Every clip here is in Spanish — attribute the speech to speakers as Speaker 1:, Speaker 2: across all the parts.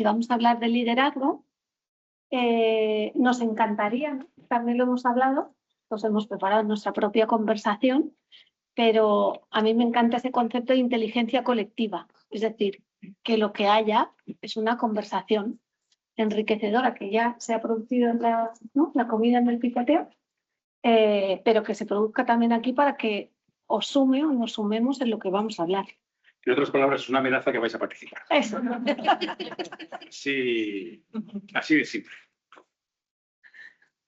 Speaker 1: y vamos a hablar de liderazgo, nos encantaría, ¿no? También lo hemos hablado, nos hemos preparado nuestra propia conversación, pero a mí me encanta ese concepto de inteligencia colectiva, es decir, que lo que haya es una conversación enriquecedora, que ya se ha producido en la comida en el picoteo, pero que se produzca también aquí para que os sume o nos sumemos en lo que vamos a hablar.
Speaker 2: En otras palabras, es una amenaza que vais a participar.
Speaker 1: Eso.
Speaker 2: Sí, así de simple.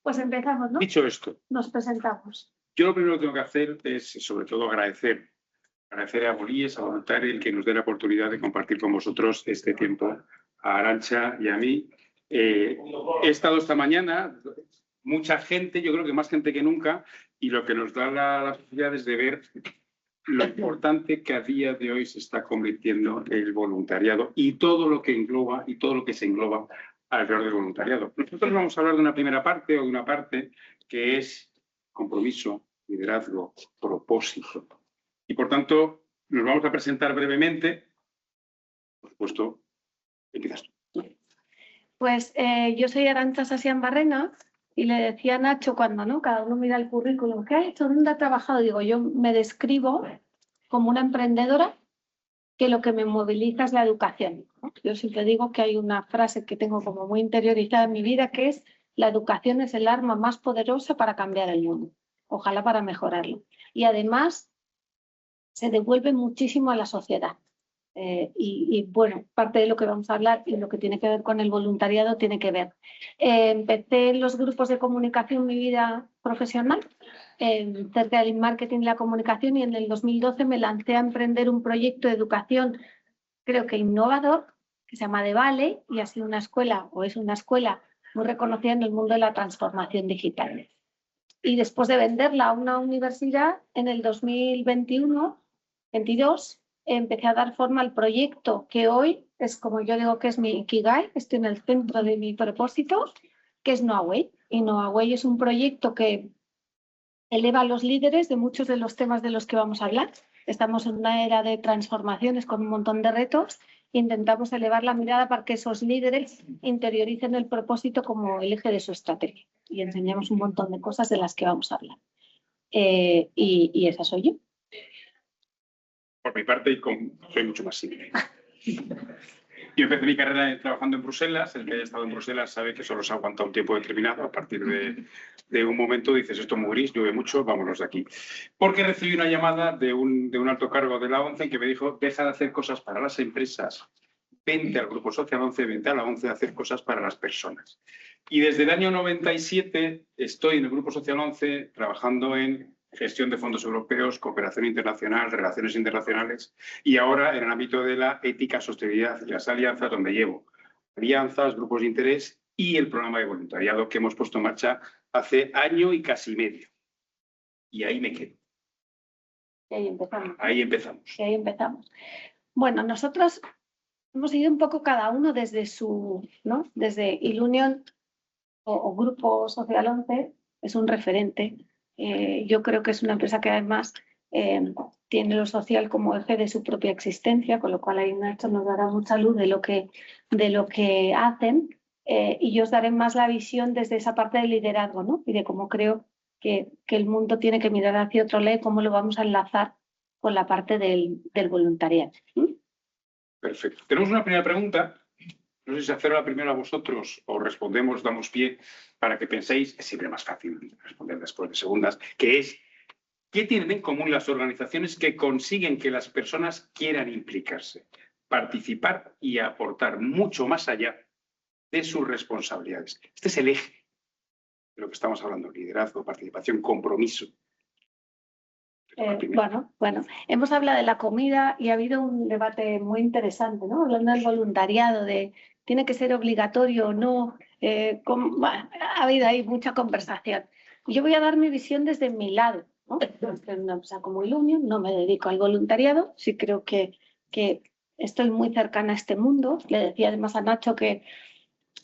Speaker 1: Pues empezamos, ¿no?
Speaker 2: Dicho esto,
Speaker 1: nos presentamos.
Speaker 2: Yo lo primero que tengo que hacer es, sobre todo, agradecer a Bolíes, a Voluntari, el que nos dé la oportunidad de compartir con vosotros este tiempo, a Arantxa y a mí. He estado esta mañana, mucha gente, yo creo que más gente que nunca, y lo que nos da la posibilidad es de ver lo importante que a día de hoy se está convirtiendo el voluntariado y todo lo que engloba y todo lo que se engloba alrededor del voluntariado. Nosotros vamos a hablar de una primera parte o de una parte que es compromiso, liderazgo, propósito. Y por tanto, nos vamos a presentar brevemente. Por supuesto, empiezas tú.
Speaker 1: Pues yo soy Arantxa Sasian Barrena y le decía a Nacho cuando cada uno mira el currículum, ¿qué ha hecho? ¿Dónde ha trabajado? Digo, yo me describo como una emprendedora que lo que me moviliza es la educación, ¿no? Yo siempre digo que hay una frase que tengo como muy interiorizada en mi vida, que es: la educación es el arma más poderosa para cambiar el mundo, ojalá para mejorarlo. Y además se devuelve muchísimo a la sociedad. Y bueno, parte de lo que vamos a hablar y lo que tiene que ver con el voluntariado tiene que ver. Empecé en los grupos de comunicación mi vida profesional, cerca del marketing y la comunicación, y en el 2012 me lancé a emprender un proyecto de educación, creo que innovador, que se llama The Valley, y ha sido una escuela, o es una escuela muy reconocida en el mundo de la transformación digital. Y después de venderla a una universidad, en el 2021-22, empecé a dar forma al proyecto que hoy es, como yo digo, que es mi Ikigai, estoy en el centro de mi propósito, que es Knowaway. Y Knowaway es un proyecto que eleva a los líderes de muchos de los temas de los que vamos a hablar. Estamos en una era de transformaciones con un montón de retos. Intentamos elevar la mirada para que esos líderes interioricen el propósito como el eje de su estrategia. Y enseñamos un montón de cosas de las que vamos a hablar. Y esa soy yo.
Speaker 2: Por mi parte, soy mucho más simple. Yo empecé mi carrera trabajando en Bruselas. El que haya estado en Bruselas sabe que solo se aguanta un tiempo determinado. A partir de un momento dices, esto es muy gris, llueve mucho, vámonos de aquí. Porque recibí una llamada de un alto cargo de la ONCE que me dijo, deja de hacer cosas para las empresas, vente al Grupo Social 11, vente a la ONCE a hacer cosas para las personas. Y desde el año 97 estoy en el Grupo Social 11 trabajando en gestión de fondos europeos, cooperación internacional, relaciones internacionales, y ahora en el ámbito de la ética, sostenibilidad y las alianzas, donde llevo alianzas, grupos de interés y el programa de voluntariado que hemos puesto en marcha hace año y casi medio. Y ahí me quedo.
Speaker 1: Y ahí empezamos.
Speaker 2: Ahí empezamos.
Speaker 1: Y ahí empezamos. Bueno, nosotros hemos ido un poco cada uno desde su, ¿no? Desde Ilunion o Grupo Social 11, es un referente. Yo creo que es una empresa que además tiene lo social como eje de su propia existencia, con lo cual ahí Nacho nos dará mucha luz de lo que hacen, y yo os daré más la visión desde esa parte del liderazgo, ¿no? Y de cómo creo que el mundo tiene que mirar hacia otro lado y cómo lo vamos a enlazar con la parte del voluntariado.
Speaker 2: Perfecto. Tenemos una primera pregunta. No sé si hacerla primero a vosotros o respondemos, damos pie para que penséis, es siempre más fácil responder después de segundas, que es, ¿qué tienen en común las organizaciones que consiguen que las personas quieran implicarse, participar y aportar mucho más allá de sus responsabilidades? Este es el eje de lo que estamos hablando, liderazgo, participación, compromiso.
Speaker 1: Bueno, hemos hablado de la comida y ha habido un debate muy interesante, ¿no? Hablando del voluntariado, de tiene que ser obligatorio o no. Ha habido ahí mucha conversación. Yo voy a dar mi visión desde mi lado, ¿no? En una empresa como Ilunion no me dedico al voluntariado, sí creo que estoy muy cercana a este mundo. Le decía además a Nacho que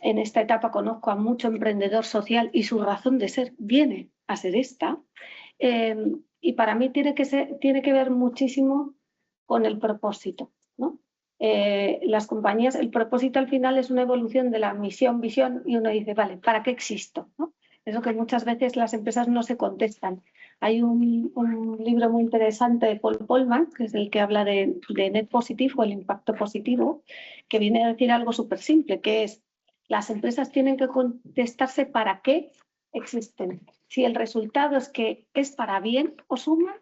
Speaker 1: en esta etapa conozco a mucho emprendedor social y su razón de ser viene a ser esta. Y para mí tiene que ver muchísimo con el propósito, ¿no? las compañías, el propósito al final es una evolución de la misión, visión, y uno dice, vale, ¿para qué existo? ¿No? Eso que muchas veces las empresas no se contestan. Hay un libro muy interesante de Paul Polman, que es el que habla de net positive o el impacto positivo, que viene a decir algo súper simple, que es, las empresas tienen que contestarse para qué existen. Si el resultado es que es para bien o suma,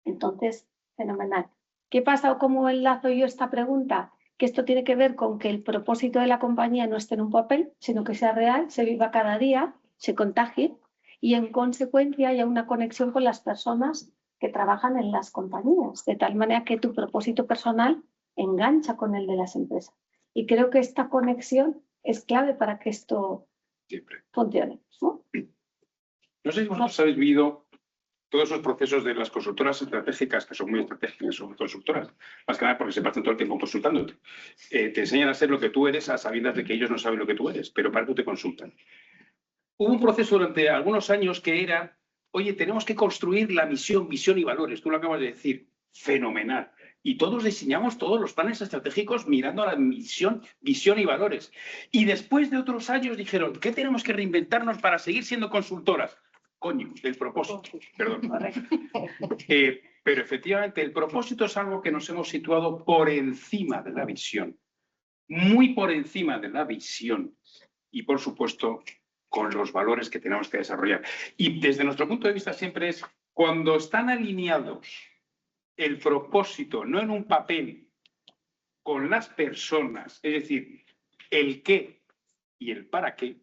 Speaker 1: entonces, fenomenal. ¿Qué pasa o cómo enlazo yo esta pregunta? Que esto tiene que ver con que el propósito de la compañía no esté en un papel, sino que sea real, se viva cada día, se contagie y en consecuencia haya una conexión con las personas que trabajan en las compañías, de tal manera que tu propósito personal engancha con el de las empresas. Y creo que esta conexión es clave para que esto funcione, ¿no?
Speaker 2: No sé si vosotros habéis vivido todos esos procesos de las consultoras estratégicas, que son muy estratégicas, son consultoras, más que nada porque se pasan todo el tiempo consultándote. Te enseñan a ser lo que tú eres a sabiendas de que ellos no saben lo que tú eres, pero para eso te consultan. Hubo un proceso durante algunos años que era, oye, tenemos que construir la misión, visión y valores. Tú lo acabas de decir, fenomenal. Y todos diseñamos todos los planes estratégicos mirando a la misión, visión y valores. Y después de otros años dijeron, ¿qué tenemos que reinventarnos para seguir siendo consultoras? Coño, el propósito, perdón. Pero efectivamente el propósito es algo que nos hemos situado por encima de la visión, muy por encima de la visión y por supuesto con los valores que tenemos que desarrollar. Y desde nuestro punto de vista siempre es cuando están alineados el propósito, no en un papel, con las personas, es decir, el qué y el para qué,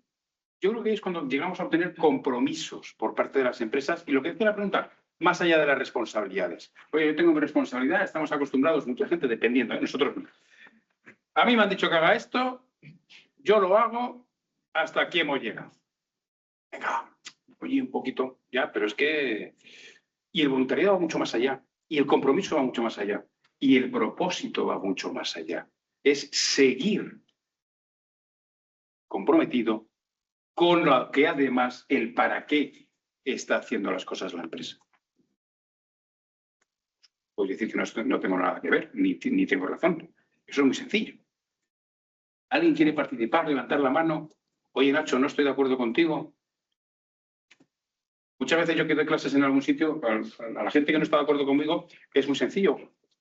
Speaker 2: yo creo que es cuando llegamos a obtener compromisos por parte de las empresas y lo que decía la pregunta, más allá de las responsabilidades. Oye, yo tengo mi responsabilidad, estamos acostumbrados, mucha gente dependiendo, nosotros no. A mí me han dicho que haga esto, yo lo hago, hasta aquí hemos llegado. Venga, oye, un poquito, ya, pero es que... Y el voluntariado va mucho más allá, y el compromiso va mucho más allá, y el propósito va mucho más allá. Es seguir comprometido con lo que además el para qué está haciendo las cosas la empresa. Puedo decir que no tengo nada que ver, ni tengo razón. Eso es muy sencillo. ¿Alguien quiere participar, levantar la mano? Oye, Nacho, no estoy de acuerdo contigo. Muchas veces yo que doy clases en algún sitio, a la gente que no está de acuerdo conmigo, es muy sencillo.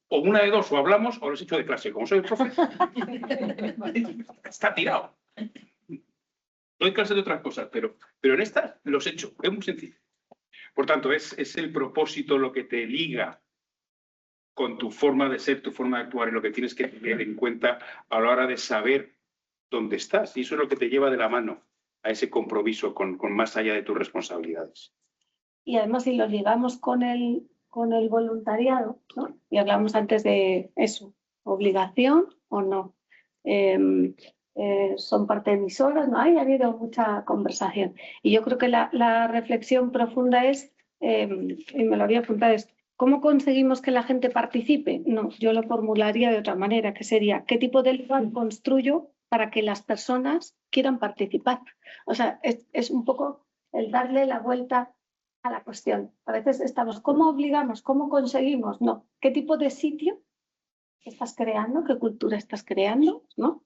Speaker 2: O una de dos, o hablamos o los echo de clase. Como soy el profe, está tirado. Doy clases de otras cosas, pero en estas los echo. Es muy sencillo. Por tanto, es el propósito lo que te liga con tu forma de ser, tu forma de actuar y lo que tienes que tener en cuenta a la hora de saber dónde estás. Y eso es lo que te lleva de la mano a ese compromiso con más allá de tus responsabilidades.
Speaker 1: Y además si lo ligamos con el voluntariado, ¿no? Y hablamos antes de eso, obligación o no. Son parte emisoras, ¿no? Ha habido mucha conversación. Y yo creo que la reflexión profunda es, y me lo había apuntado, es ¿cómo conseguimos que la gente participe? No, yo lo formularía de otra manera, que sería ¿qué tipo de lugar construyo para que las personas quieran participar? O sea, es un poco el darle la vuelta a la cuestión. A veces estamos, ¿cómo obligamos? ¿Cómo conseguimos? No, ¿qué tipo de sitio estás creando? ¿Qué cultura estás creando? ¿No?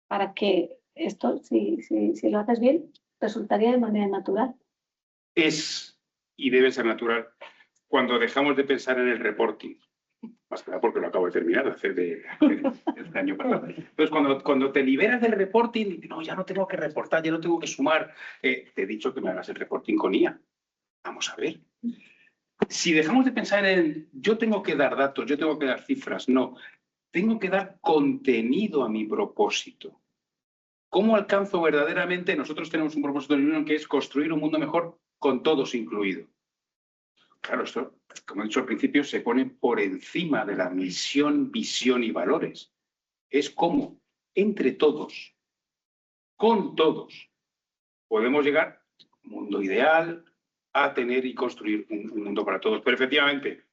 Speaker 1: Para que esto, si lo haces bien, resultaría de manera natural.
Speaker 2: Es y debe ser natural cuando dejamos de pensar en el reporting. Más que nada porque lo acabo de terminar de hacer de este año pasado. Entonces, cuando te liberas del reporting, no, ya no tengo que reportar, ya no tengo que sumar. Te he dicho que me hagas el reporting con IA. Vamos a ver. Si dejamos de pensar en yo tengo que dar datos, yo tengo que dar cifras, no. Tengo que dar contenido a mi propósito. ¿Cómo alcanzo verdaderamente? Nosotros tenemos un propósito en la Unión que es construir un mundo mejor con todos incluidos. Claro, esto, como he dicho al principio, se pone por encima de la misión, visión y valores. Es como, entre todos, con todos, podemos llegar a un mundo ideal, a tener y construir un mundo para todos. Pero efectivamente,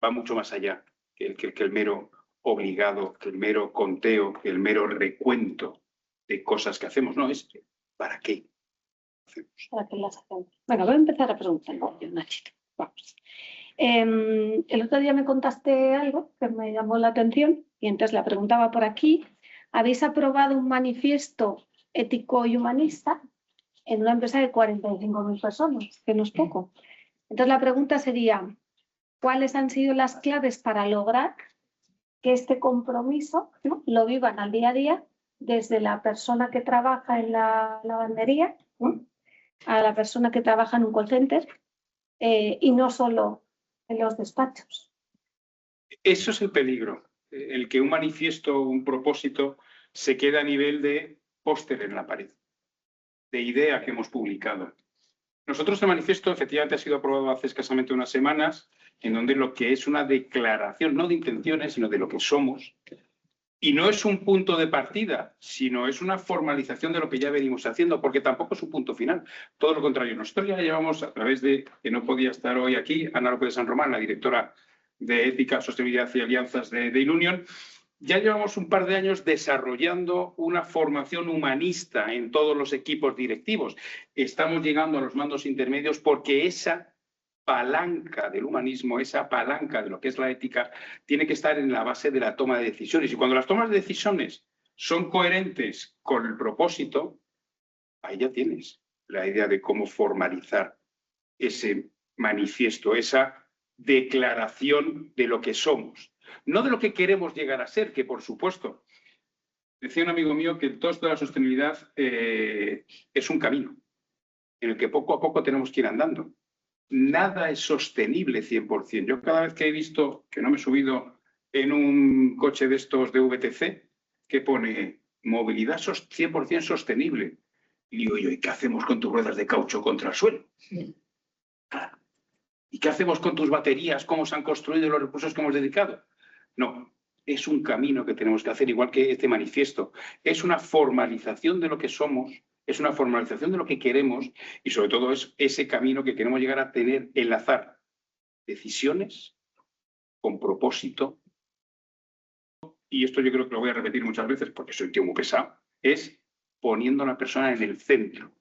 Speaker 2: va mucho más allá que el mero obligado, que el mero conteo, que el mero recuento de cosas que hacemos. No, es ¿para qué hacemos?
Speaker 1: ¿Para qué las hacemos? Bueno, voy a empezar a preguntar, Nachito. Vamos. El otro día me contaste algo que me llamó la atención Y entonces la preguntaba por aquí, ¿habéis aprobado un manifiesto ético y humanista en una empresa de 45.000 personas, que no es poco? Entonces la pregunta sería, ¿cuáles han sido las claves para lograr que este compromiso, ¿no?, lo vivan al día a día, desde la persona que trabaja en la lavandería, ¿no?, a la persona que trabaja en un call center, y no solo en los despachos?
Speaker 2: Eso es el peligro, el que un manifiesto, un propósito, se queda a nivel de póster en la pared, de idea que hemos publicado. Nosotros el manifiesto efectivamente ha sido aprobado hace escasamente unas semanas, en donde lo que es una declaración, no de intenciones, sino de lo que somos, y no es un punto de partida, sino es una formalización de lo que ya venimos haciendo, porque tampoco es un punto final. Todo lo contrario, nosotros ya llevamos, a través de, que no podía estar hoy aquí, Ana López de San Román, la directora de Ética, Sostenibilidad y Alianzas de Ilunion, ya llevamos un par de años desarrollando una formación humanista en todos los equipos directivos. Estamos llegando a los mandos intermedios porque esa palanca del humanismo, esa palanca de lo que es la ética, tiene que estar en la base de la toma de decisiones. Y cuando las tomas de decisiones son coherentes con el propósito, ahí ya tienes la idea de cómo formalizar ese manifiesto, esa declaración de lo que somos. No de lo que queremos llegar a ser, que por supuesto, decía un amigo mío que todo esto de la sostenibilidad es un camino en el que poco a poco tenemos que ir andando. Nada es sostenible 100%. Yo cada vez que he visto, que no me he subido en un coche de estos de VTC, que pone movilidad 100% sostenible, y digo yo, ¿y qué hacemos con tus ruedas de caucho contra el suelo? ¿Y qué hacemos con tus baterías? ¿Cómo se han construido y los recursos que hemos dedicado? No, es un camino que tenemos que hacer, igual que este manifiesto. Es una formalización de lo que somos, es una formalización de lo que queremos y sobre todo es ese camino que queremos llegar a tener, enlazar decisiones con propósito. Y esto yo creo que lo voy a repetir muchas veces porque soy tío muy pesado, es poniendo a la persona en el centro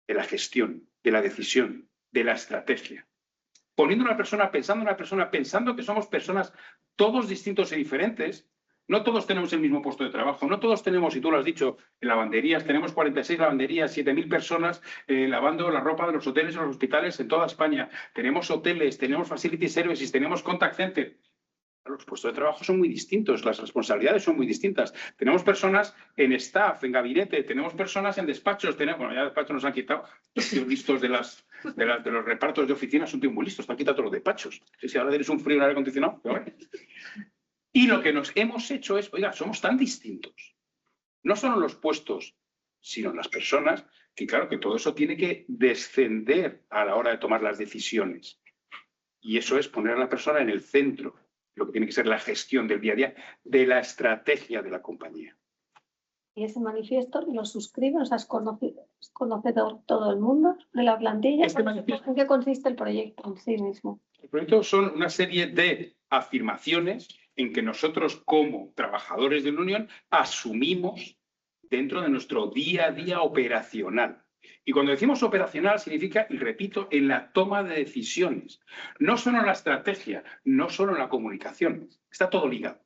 Speaker 2: de la gestión, de la decisión, de la estrategia. Poniendo a una persona, pensando en una persona, pensando que somos personas todos distintos y diferentes. No todos tenemos el mismo puesto de trabajo, no todos tenemos, y tú lo has dicho, lavanderías, tenemos 46 lavanderías, 7.000 personas lavando la ropa de los hoteles y los hospitales en toda España. Tenemos hoteles, tenemos facility services, tenemos contact center. Los puestos de trabajo son muy distintos, las responsabilidades son muy distintas. Tenemos personas en staff, en gabinete, tenemos personas en despachos, bueno, ya despachos nos han quitado, los tíos listos de los repartos de oficinas son tíos muy listos, te han quitado todos los despachos. Si ahora tienes un frío en el aire acondicionado, pero bueno. Y lo que nos hemos hecho es, oiga, somos tan distintos, no solo los puestos, sino las personas, que claro que todo eso tiene que descender a la hora de tomar las decisiones. Y eso es poner a la persona en el centro, lo que tiene que ser la gestión del día a día, de la estrategia de la compañía.
Speaker 1: Y ese manifiesto lo suscribe, o sea, es conocedor todo el mundo de la plantilla. ¿En qué consiste el proyecto en sí mismo?
Speaker 2: El proyecto son una serie de afirmaciones en que nosotros como trabajadores de la Unión asumimos dentro de nuestro día a día operacional. Y cuando decimos operacional significa, y repito, en la toma de decisiones. No solo en la estrategia, no solo en la comunicación. Está todo ligado.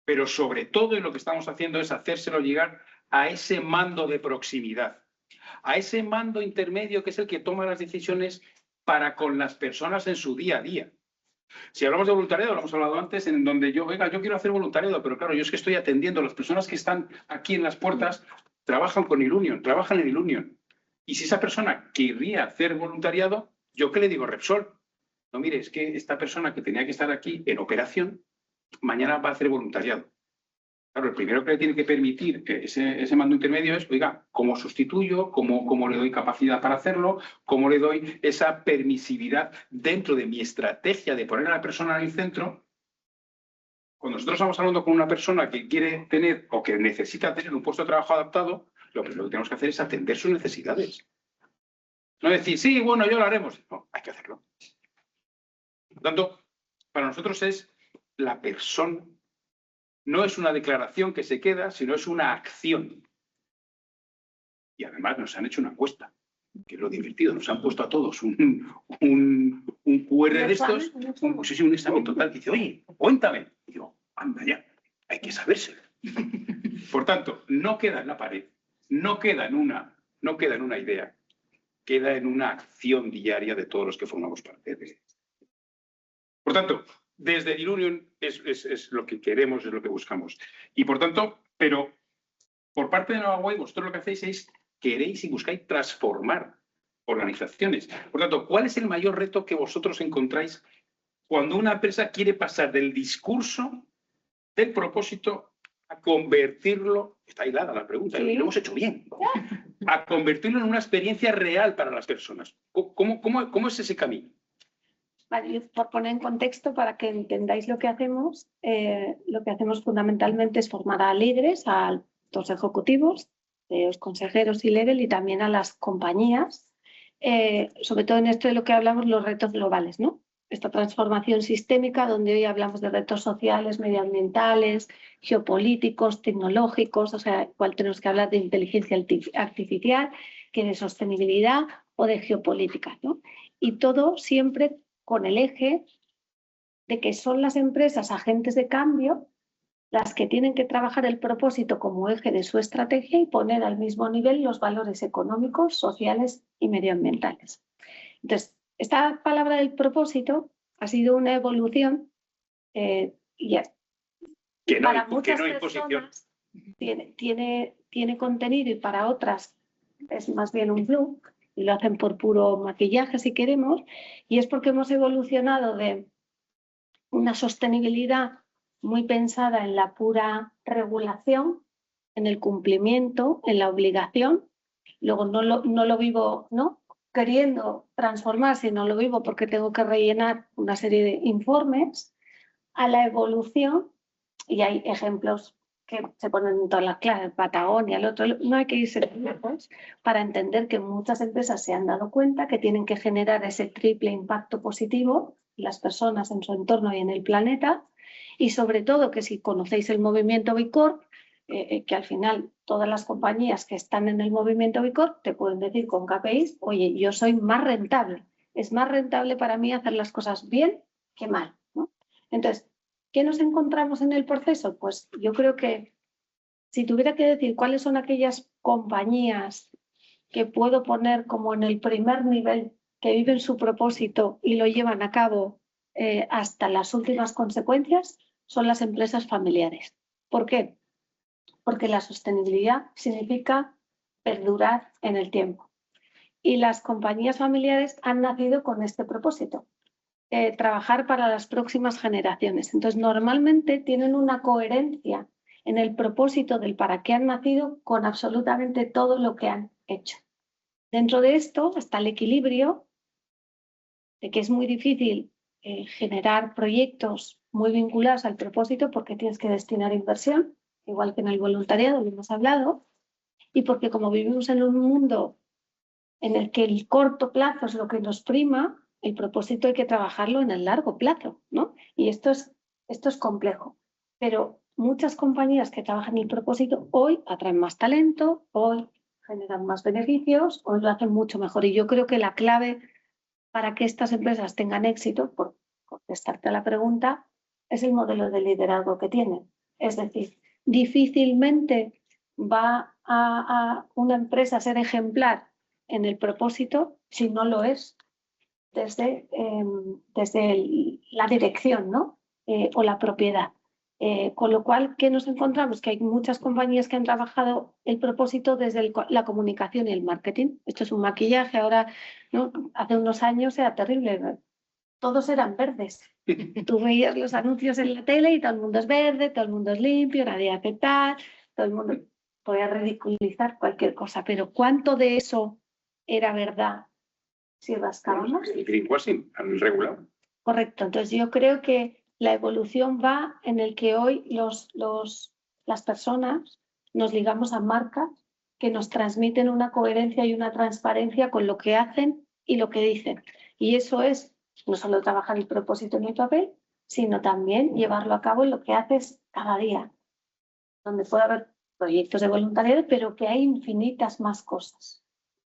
Speaker 2: Pero sobre todo lo que estamos haciendo es hacérselo llegar a ese mando de proximidad. A ese mando intermedio que es el que toma las decisiones para con las personas en su día a día. Si hablamos de voluntariado, lo hemos hablado antes, en donde yo quiero hacer voluntariado, pero claro, yo es que estoy atendiendo a las personas que están aquí en las puertas, trabajan con Ilunion, trabajan en Ilunion. Y si esa persona querría hacer voluntariado, ¿yo qué le digo, Repsol? No, mire, es que esta persona que tenía que estar aquí en operación, mañana va a hacer voluntariado. Claro, el primero que le tiene que permitir ese mando intermedio es, oiga, ¿cómo sustituyo? ¿Cómo le doy capacidad para hacerlo? ¿Cómo le doy esa permisividad dentro de mi estrategia de poner a la persona en el centro? Cuando nosotros estamos hablando con una persona que quiere tener o que necesita tener un puesto de trabajo adaptado, lo primero que tenemos que hacer es atender sus necesidades. No decir, sí, bueno, yo lo haremos. No, hay que hacerlo. Por lo tanto, para nosotros es la persona. No es una declaración que se queda, sino es una acción. Y además nos han hecho una encuesta, que es lo divertido. Nos han puesto a todos un QR de estos, un examen total, que dice, oye, cuéntame. Y digo, Anda ya, hay que sabérselo. Por tanto, no queda en la pared, no queda en una idea, queda en una acción diaria de todos los que formamos parte de. Por tanto, desde Ilunion es lo que queremos, es lo que buscamos. Y por tanto, pero por parte de Novaway, vosotros lo que hacéis es queréis y buscáis transformar organizaciones. Por tanto, ¿cuál es el mayor reto que vosotros encontráis cuando una empresa quiere pasar del discurso, del propósito, a convertirlo, está hilada la pregunta,
Speaker 1: Sí.
Speaker 2: lo hemos hecho bien, a convertirlo en una experiencia real para las personas? ¿Cómo es ese camino?
Speaker 1: Vale, yo por poner en contexto para que entendáis lo que hacemos fundamentalmente es formar a líderes, a altos ejecutivos, los consejeros y level y también a las compañías, sobre todo en esto de lo que hablamos, los retos globales, ¿no? Esta transformación sistémica donde hoy hablamos de retos sociales, medioambientales, geopolíticos, tecnológicos, o sea, igual tenemos que hablar de inteligencia artificial, que de sostenibilidad o de geopolítica, ¿no? Y todo siempre con el eje de que son las empresas agentes de cambio las que tienen que trabajar el propósito como eje de su estrategia y poner al mismo nivel los valores económicos, sociales y medioambientales. Entonces, esta palabra del propósito ha sido una evolución y para muchas personas tiene contenido y para otras es más bien un flu y lo hacen por puro maquillaje si queremos, y es porque hemos evolucionado de una sostenibilidad muy pensada en la pura regulación, en el cumplimiento, en la obligación. Luego no lo vivo, ¿no?, queriendo transformar, sino lo vivo porque tengo que rellenar una serie de informes, a la evolución, y hay ejemplos que se ponen en todas las clases, Patagonia, el otro, no hay que irse lejos para entender que muchas empresas se han dado cuenta que tienen que generar ese triple impacto positivo en las personas, en su entorno y en el planeta, y sobre todo que si conocéis el movimiento B Corp, que al final todas las compañías que están en el movimiento B Corp te pueden decir con KPIs, oye, yo soy más rentable, es más rentable para mí hacer las cosas bien que mal, ¿no? Entonces, ¿qué nos encontramos en el proceso? Pues yo creo que si tuviera que decir cuáles son aquellas compañías que puedo poner como en el primer nivel, que viven su propósito y lo llevan a cabo hasta las últimas consecuencias, son las empresas familiares. ¿Por qué? Porque la sostenibilidad significa perdurar en el tiempo. Y las compañías familiares han nacido con este propósito. Trabajar para las próximas generaciones. Entonces, normalmente tienen una coherencia en el propósito del para qué han nacido con absolutamente todo lo que han hecho. Dentro de esto está el equilibrio de que es muy difícil generar proyectos muy vinculados al propósito porque tienes que destinar inversión, igual que en el voluntariado, lo hemos hablado, y porque como vivimos en un mundo en el que el corto plazo es lo que nos prima, el propósito hay que trabajarlo en el largo plazo, ¿no? Y esto es complejo. Pero muchas compañías que trabajan el propósito hoy atraen más talento, hoy generan más beneficios, hoy lo hacen mucho mejor. Y yo creo que la clave para que estas empresas tengan éxito, por contestarte a la pregunta, es el modelo de liderazgo que tienen. Es decir, difícilmente va a una empresa a ser ejemplar en el propósito si no lo es desde la dirección, ¿no? O la propiedad. Con lo cual, ¿qué nos encontramos? Que hay muchas compañías que han trabajado el propósito desde la comunicación y el marketing. Esto es un maquillaje, ahora, ¿no? Hace unos años era terrible, ¿no? Todos eran verdes. Tú veías los anuncios en la tele y todo el mundo es verde, todo el mundo es limpio, nadie hace tal, todo el mundo podía ridiculizar cualquier cosa, pero ¿cuánto de eso era verdad si rascábamos?
Speaker 2: El greenwashing han regulado.
Speaker 1: Correcto, entonces yo creo que la evolución va en el que hoy las personas nos ligamos a marcas que nos transmiten una coherencia y una transparencia con lo que hacen y lo que dicen. Y eso es no solo trabajar el propósito en el papel, sino también llevarlo a cabo en lo que haces cada día, donde puede haber proyectos de voluntariado, pero que hay infinitas más cosas.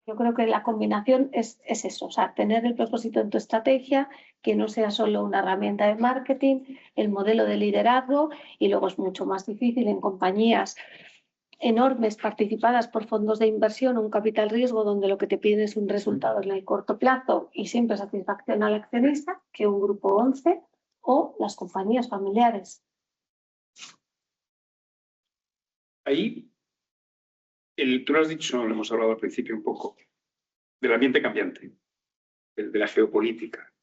Speaker 1: Yo creo que la combinación es eso, o sea, tener el propósito en tu estrategia, que no sea solo una herramienta de marketing, el modelo de liderazgo, y luego es mucho más difícil en compañías enormes participadas por fondos de inversión, un capital riesgo donde lo que te piden es un resultado en el corto plazo y siempre satisfacción al accionista, que un grupo 11 o las compañías familiares.
Speaker 2: Ahí, tú lo has dicho, lo hemos hablado al principio un poco, del ambiente cambiante, de la geopolítica.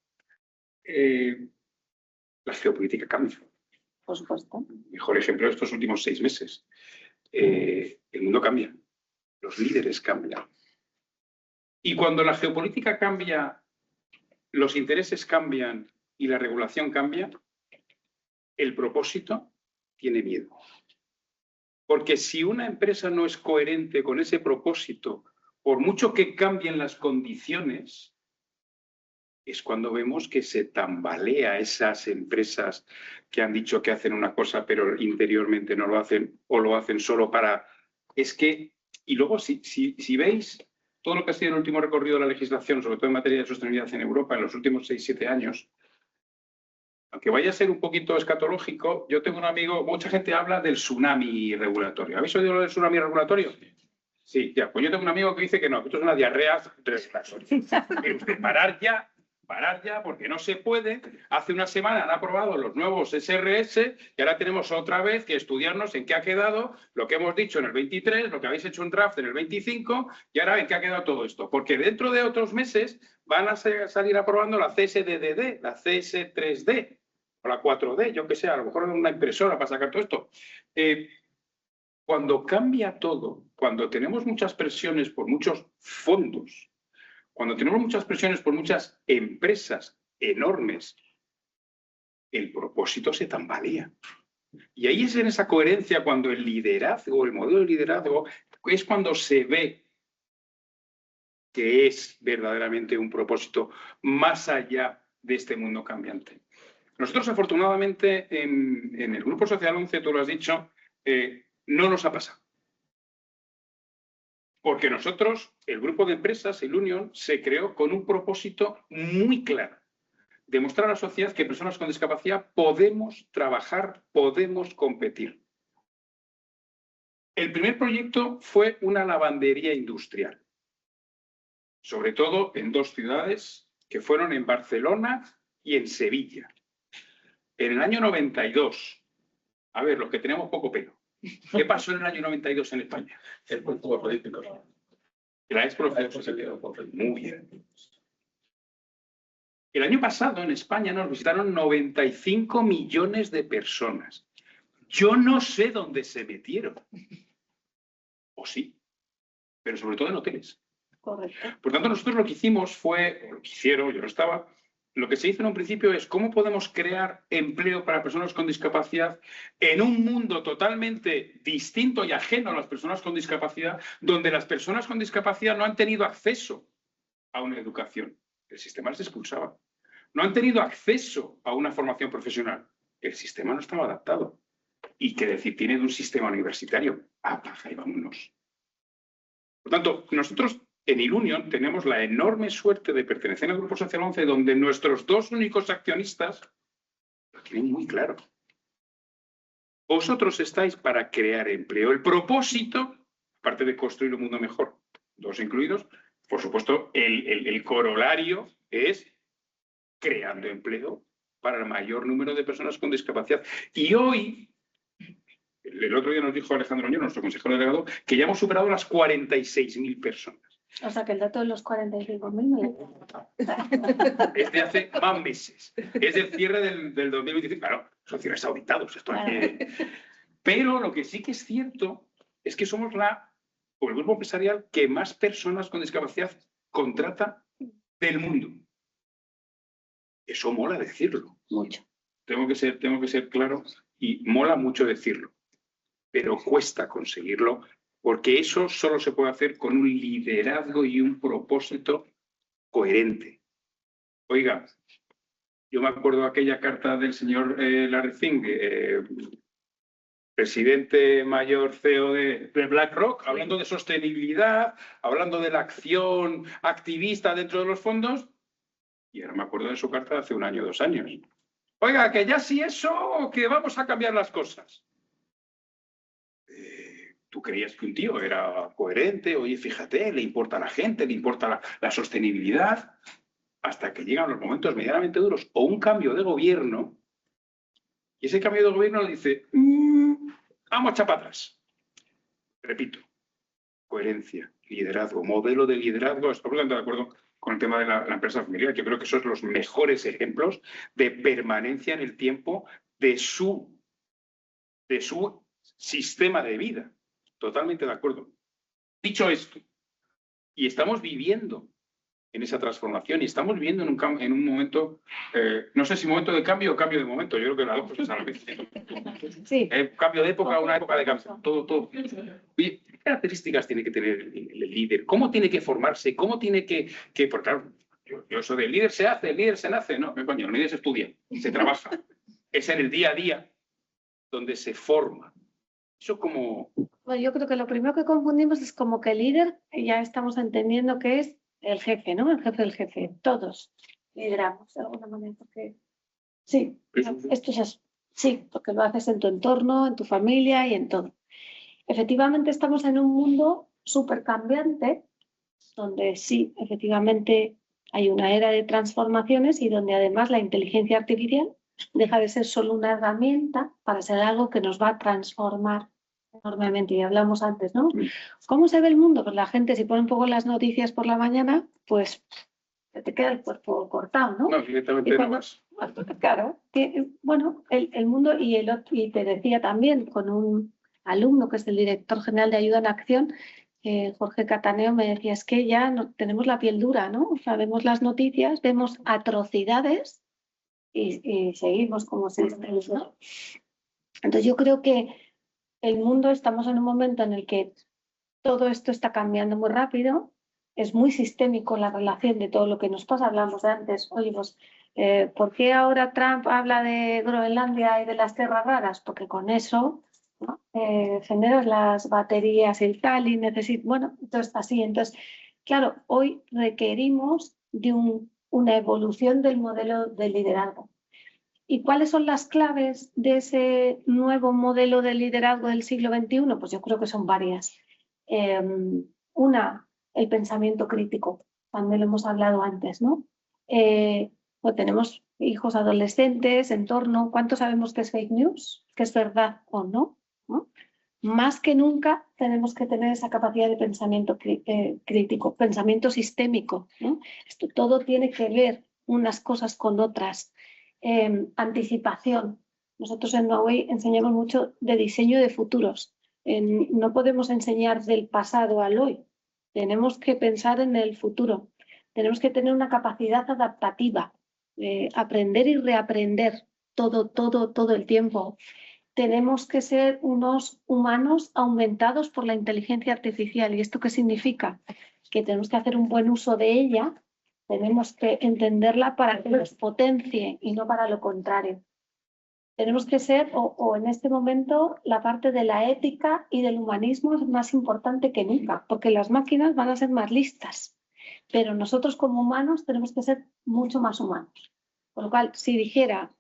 Speaker 2: La geopolítica cambia.
Speaker 1: Por supuesto.
Speaker 2: Mejor ejemplo de estos últimos 6 meses. El mundo cambia, los líderes cambian. Y cuando la geopolítica cambia, los intereses cambian y la regulación cambia, el propósito tiene miedo. Porque si una empresa no es coherente con ese propósito, por mucho que cambien las condiciones, es cuando vemos que se tambalea esas empresas que han dicho que hacen una cosa, pero interiormente no lo hacen o lo hacen solo para... Es que, y luego si veis todo lo que ha sido el último recorrido de la legislación, sobre todo en materia de sostenibilidad en Europa, en los últimos 6-7 años, aunque vaya a ser un poquito escatológico, yo tengo un amigo, mucha gente habla del tsunami regulatorio. ¿Habéis oído lo del tsunami regulatorio? Sí, ya, pues yo tengo un amigo que dice que no, que esto es una diarrea regulatoria. Pero usted parar ya, porque no se puede. Hace una semana han aprobado los nuevos SRS y ahora tenemos otra vez que estudiarnos en qué ha quedado lo que hemos dicho en el 23, lo que habéis hecho un draft en el 25 y ahora en qué ha quedado todo esto. Porque dentro de otros meses van a salir aprobando la CSDDD, la CS3D o la 4D, yo que sé, a lo mejor una impresora para sacar todo esto. Cuando cambia todo, cuando tenemos muchas presiones por muchos fondos, cuando tenemos muchas presiones por muchas empresas enormes, el propósito se tambalea. Y ahí es en esa coherencia cuando el liderazgo, el modelo de liderazgo, es cuando se ve que es verdaderamente un propósito más allá de este mundo cambiante. Nosotros, afortunadamente, en el Grupo Social 11, tú lo has dicho, no nos ha pasado. Porque nosotros, el grupo de empresas, el Union, se creó con un propósito muy claro. Demostrar a la sociedad que personas con discapacidad podemos trabajar, podemos competir. El primer proyecto fue una lavandería industrial. Sobre todo en 2 ciudades, que fueron en Barcelona y en Sevilla. En el año 92, a ver, los que tenemos poco pelo, ¿qué pasó en el año 92 en España?
Speaker 3: El cultivo político.
Speaker 2: La muy bien. El año pasado en España nos visitaron 95 millones de personas. Yo no sé dónde se metieron. O sí, pero sobre todo en hoteles.
Speaker 1: Correcto.
Speaker 2: Por tanto, nosotros lo que hicimos fue, o lo que hicieron, yo no estaba, lo que se hizo en un principio es cómo podemos crear empleo para personas con discapacidad en un mundo totalmente distinto y ajeno a las personas con discapacidad, donde las personas con discapacidad no han tenido acceso a una educación. El sistema les expulsaba. No han tenido acceso a una formación profesional. El sistema no estaba adaptado. Y qué decir tiene de un sistema universitario. Apaga y vámonos. Por tanto, nosotros en Ilunion tenemos la enorme suerte de pertenecer al Grupo Social 11, donde nuestros 2 únicos accionistas lo tienen muy claro. Vosotros estáis para crear empleo. El propósito, aparte de construir un mundo mejor, 2 incluidos, por supuesto, el corolario es creando empleo para el mayor número de personas con discapacidad. Y hoy, el otro día nos dijo Alejandro Oñoro, nuestro consejero delegado, que ya hemos superado las 46.000 personas.
Speaker 1: O sea, que el dato de los 45.000
Speaker 2: Es de hace más meses. Es del cierre del 2025. Claro, son cierres auditados. Esto Pero lo que sí que es cierto es que somos el grupo empresarial que más personas con discapacidad contrata del mundo. Eso mola decirlo.
Speaker 1: Mucho.
Speaker 2: Tengo que ser claro y mola mucho decirlo. Pero cuesta conseguirlo porque eso solo se puede hacer con un liderazgo y un propósito coherente. Oiga, yo me acuerdo de aquella carta del señor Larrezín, presidente mayor CEO de BlackRock, hablando de sostenibilidad, hablando de la acción activista dentro de los fondos, y ahora me acuerdo de su carta de hace 1 año, 2 años. Oiga, que ya sí eso, que vamos a cambiar las cosas. ¿Tú creías que un tío era coherente? Oye, fíjate, le importa a la gente, le importa la sostenibilidad, hasta que llegan los momentos medianamente duros o un cambio de gobierno, y ese cambio de gobierno le dice, vamos a echar para atrás. Repito, coherencia, liderazgo, modelo de liderazgo. Estoy completamente de acuerdo con el tema de la empresa familiar. Yo creo que son los mejores ejemplos de permanencia en el tiempo de su sistema de vida. Totalmente de acuerdo. Dicho esto, y estamos viviendo en esa transformación y estamos viviendo en un momento, no sé si momento de cambio o cambio de momento, yo creo que las dos cosas a la vez.
Speaker 1: Sí.
Speaker 2: Cambio de época, una época de cambio, todo. Oye, ¿qué características tiene que tener el líder? ¿Cómo tiene que formarse? ¿Cómo tiene que porque claro, yo soy del líder se hace, el líder se nace, no, ¿qué coño? El líder se estudia, se trabaja. Es en el día a día donde se forma. Eso como...
Speaker 1: Bueno, yo creo que lo primero que confundimos es como que el líder, ya estamos entendiendo que es el jefe, ¿no? El jefe del jefe. Todos lideramos de alguna manera. Porque sí, esto es así. Sí, porque lo haces en tu entorno, en tu familia y en todo. Efectivamente, estamos en un mundo súper cambiante, donde sí, efectivamente, hay una era de transformaciones y donde además la inteligencia artificial deja de ser solo una herramienta para ser algo que nos va a transformar enormemente. Y hablamos antes, ¿no? ¿Cómo se ve el mundo? Pues la gente, si pone un poco las noticias por la mañana, pues te queda el cuerpo cortado, ¿no?
Speaker 2: No, directamente no vas.
Speaker 1: Claro, bueno, el mundo y te decía también con un alumno que es el director general de Ayuda en Acción, Jorge Cataneo, me decía, es que ya no, tenemos la piel dura, ¿no? O sea, vemos las noticias, vemos atrocidades y seguimos como si estemos, ¿no? Entonces yo creo que el mundo, estamos en un momento en el que todo esto está cambiando muy rápido, es muy sistémico la relación de todo lo que nos pasa. Hablamos de antes, oye, pues, ¿por qué ahora Trump habla de Groenlandia y de las tierras raras? Porque con eso, ¿no? Generas las baterías y tal, y bueno, entonces así. Entonces, claro, hoy requerimos de una evolución del modelo de liderazgo. ¿Y cuáles son las claves de ese nuevo modelo de liderazgo del siglo XXI? Pues yo creo que son varias. Una, el pensamiento crítico, también lo hemos hablado antes, ¿no? Pues tenemos hijos adolescentes, entorno, ¿cuánto sabemos que es fake news? ¿Que es verdad o no? ¿No? Más que nunca tenemos que tener esa capacidad de pensamiento crítico, pensamiento sistémico, ¿no? Esto todo tiene que ver unas cosas con otras. Anticipación. Nosotros en Huawei enseñamos mucho de diseño de futuros. No podemos enseñar del pasado al hoy. Tenemos que pensar en el futuro. Tenemos que tener una capacidad adaptativa, aprender y reaprender todo el tiempo. Tenemos que ser unos humanos aumentados por la inteligencia artificial. ¿Y esto qué significa? Que tenemos que hacer un buen uso de ella, tenemos que entenderla para que nos potencie y no para lo contrario. Tenemos que ser, o en este momento, la parte de la ética y del humanismo es más importante que nunca, porque las máquinas van a ser más listas, pero nosotros como humanos tenemos que ser mucho más humanos. Con lo cual, si dijera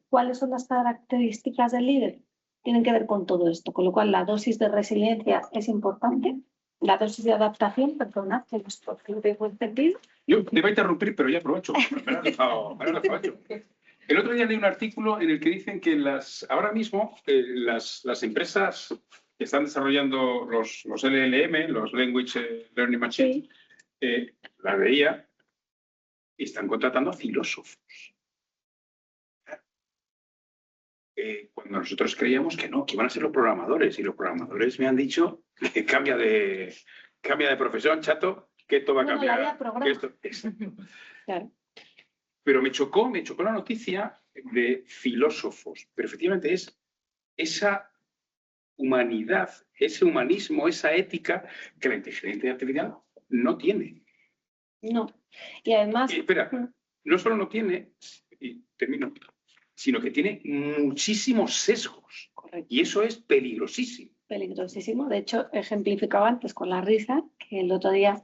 Speaker 1: cuáles son las características del líder, tienen que ver con todo esto, con lo cual la dosis de resiliencia es importante, la dosis de adaptación, perdona, que no tengo entendido.
Speaker 2: Yo te iba a interrumpir, pero ya aprovecho. Me lo has dejado hecho. El otro día leí un artículo en el que dicen que ahora mismo las empresas que están desarrollando los LLM, los Language Learning Machines, la veía y están contratando a filósofos. Cuando nosotros creíamos que no, que iban a ser los programadores, y los programadores me han dicho que cambia de profesión, chato, que esto va a cambiar.
Speaker 1: Claro.
Speaker 2: Pero me chocó la noticia de filósofos, pero efectivamente es esa humanidad, ese humanismo, esa ética que la inteligencia artificial no tiene.
Speaker 1: No. Y además...
Speaker 2: Espera, no solo no tiene, y termino, sino que tiene muchísimos sesgos.
Speaker 1: Correcto.
Speaker 2: Y eso es peligrosísimo.
Speaker 1: Peligrosísimo. De hecho, ejemplificaba antes con la risa, que el otro día,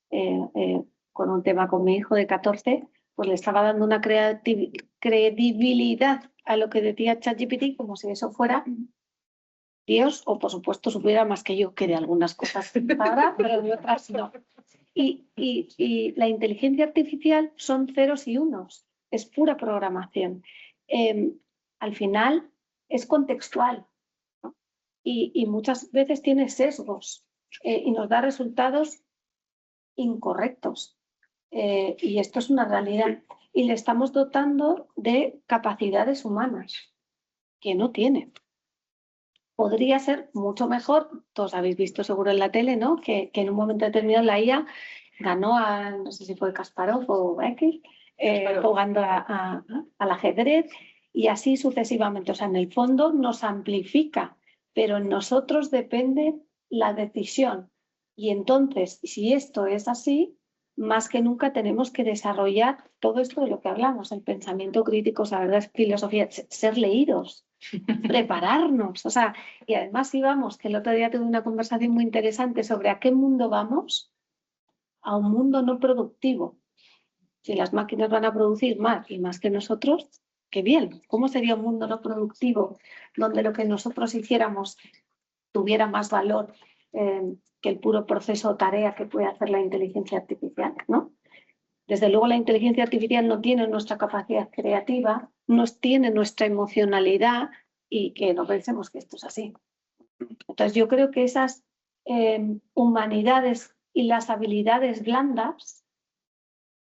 Speaker 1: con un tema con mi hijo de 14, pues le estaba dando una credibilidad a lo que decía ChatGPT, como si eso fuera Dios, o por supuesto supiera más que yo, que de algunas cosas sabrá, pero de otras no. Y la inteligencia artificial son ceros y unos, es pura programación. Al final es contextual, ¿no? Y muchas veces tiene sesgos y nos da resultados incorrectos. Y esto es una realidad. Y le estamos dotando de capacidades humanas que no tiene. Podría ser mucho mejor, todos habéis visto seguro en la tele, ¿no? Que en un momento determinado la IA ganó a, no sé si fue Kasparov o X, jugando al ajedrez y así sucesivamente. O sea, en el fondo nos amplifica, pero en nosotros depende la decisión. Y entonces, si esto es así, más que nunca tenemos que desarrollar todo esto de lo que hablamos, el pensamiento crítico, saber filosofía, ser leídos, prepararnos. O sea, y además si vamos, que el otro día tuve una conversación muy interesante sobre a qué mundo vamos, a un mundo no productivo. Si las máquinas van a producir más y más que nosotros, qué bien. ¿Cómo sería un mundo no productivo donde lo que nosotros hiciéramos tuviera más valor que el puro proceso o tarea que puede hacer la inteligencia artificial, ¿no? Desde luego la inteligencia artificial no tiene nuestra capacidad creativa, no tiene nuestra emocionalidad y que no pensemos que esto es así. Entonces yo creo que esas humanidades y las habilidades blandas